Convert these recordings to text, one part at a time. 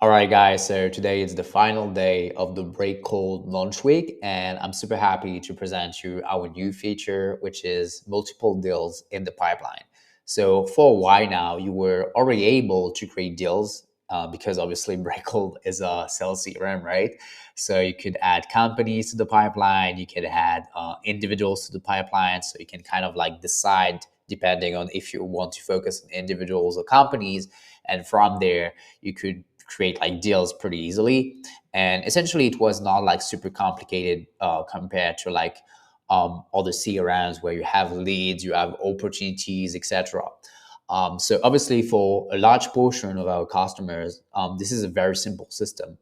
All right, guys. So today is the final day of the Break Cold launch week, and I'm super happy to present you our new feature, which is multiple deals in the pipeline. So for a while now, you were already able to create deals because obviously Breakcold is a sales CRM, right? So you could add companies to the pipeline, you could add individuals to the pipeline, so you can kind of like decide depending on if you want to focus on individuals or companies, and from there you could create like deals pretty easily. And essentially, it was not like super complicated compared to like other CRMs where you have leads, you have opportunities, etc. So obviously, for a large portion of our customers, this is a very simple system.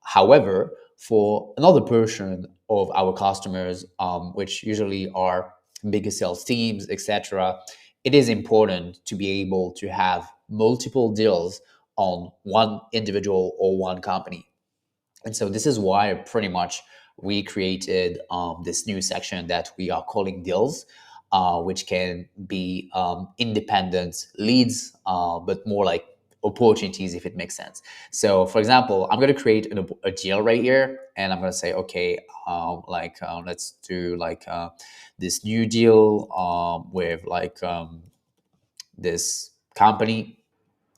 However, for another portion of our customers, which usually are bigger sales teams, etc., it is important to be able to have multiple deals on one individual or one company. And so this is why pretty much we created this new section that we are calling deals, which can be independent leads, but more like opportunities if it makes sense. So for example, I'm going to create a deal right here, and I'm going to say, okay, let's do like this new deal with like this company.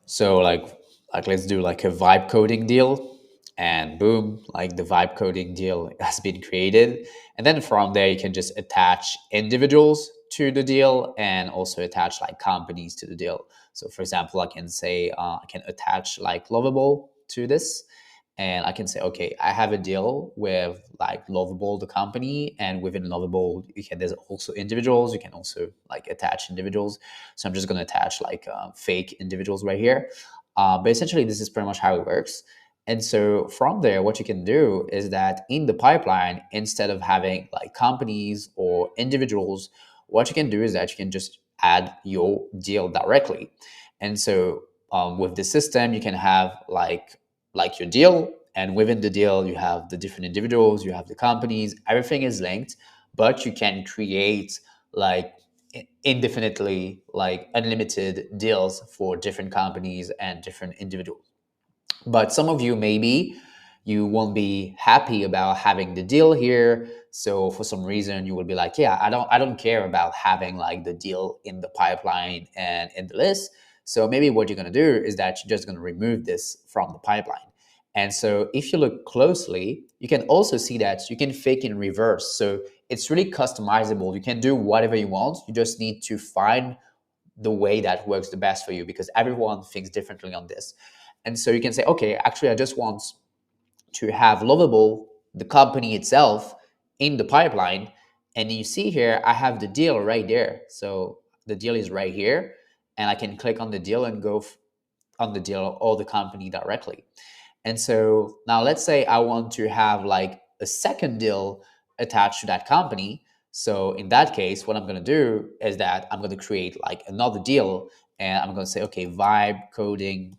So like let's do like a vibe coding deal, and boom, like the vibe coding deal has been created. And then from there you can just attach individuals to the deal and also attach like companies to the deal. So for example, I can say I can attach like Lovable to this, and I can say, okay, I have a deal with like Lovable, the company, and within Lovable, there's also individuals. You can also like attach individuals. So I'm just going to attach like fake individuals right here. But essentially, this is pretty much how it works. And so from there, what you can do is that in the pipeline, instead of having like companies or individuals, what you can do is that you can just add your deal directly. And so with the system, you can have like your deal, and within the deal you have the different individuals, you have the companies, everything is linked, but you can create like indefinitely like unlimited deals for different companies and different individuals. But some of you, maybe you won't be happy about having the deal here, so for some reason you will be like, yeah, I don't care about having like the deal in the pipeline and in the list. So maybe what you're going to do is that you're just going to remove this from the pipeline. And so if you look closely, you can also see that you can fake in reverse. So it's really customizable. You can do whatever you want. You just need to find the way that works the best for you, because everyone thinks differently on this. And so you can say, okay, actually, I just want to have Lovable, the company itself, in the pipeline. And you see here, I have the deal right there. So the deal is right here. And I can click on the deal and go on the deal or the company directly. And so now let's say I want to have like a second deal attached to that company. So in that case, what I'm going to do is that I'm going to create like another deal, and I'm going to say, okay, vibe coding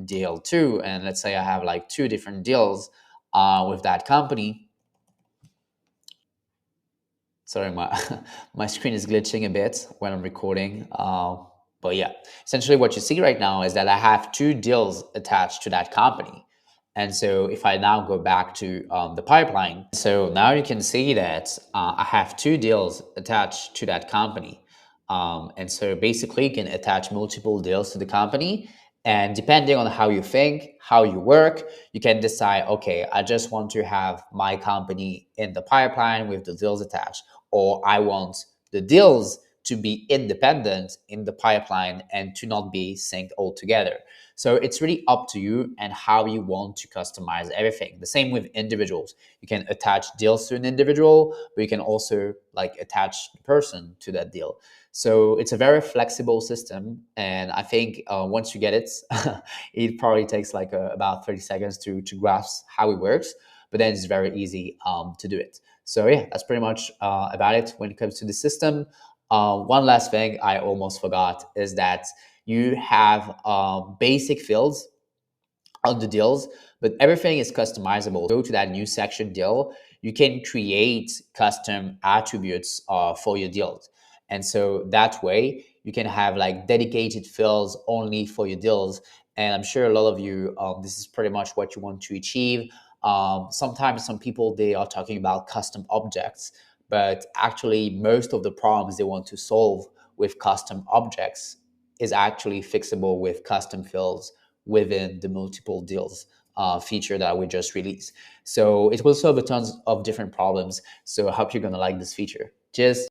deal two. And let's say I have like two different deals with that company. Sorry, my my screen is glitching a bit when I'm recording. But yeah, essentially what you see right now is that I have two deals attached to that company. And so if I now go back to the pipeline, so now you can see that I have two deals attached to that company. And so basically you can attach multiple deals to the company. And depending on how you think, how you work, you can decide, okay, I just want to have my company in the pipeline with the deals attached, or I want the deals to be independent in the pipeline and to not be synced all together. So it's really up to you and how you want to customize everything. The same with individuals. You can attach deals to an individual, but you can also like attach the person to that deal. So it's a very flexible system, and I think once you get it, it probably takes like about 30 seconds to grasp how it works. But then it's very easy to do it. So yeah, that's pretty much about it when it comes to the system. One last thing I almost forgot is that you have basic fields on the deals, but everything is customizable. Go to that new section deal, you can create custom attributes for your deals. And so that way you can have like dedicated fields only for your deals. And I'm sure a lot of you, this is pretty much what you want to achieve. Sometimes some people, they are talking about custom objects, but actually most of the problems they want to solve with custom objects is actually fixable with custom fields within the multiple deals feature that we just released. So it will solve a tons of different problems. So I hope you're going to like this feature. Cheers.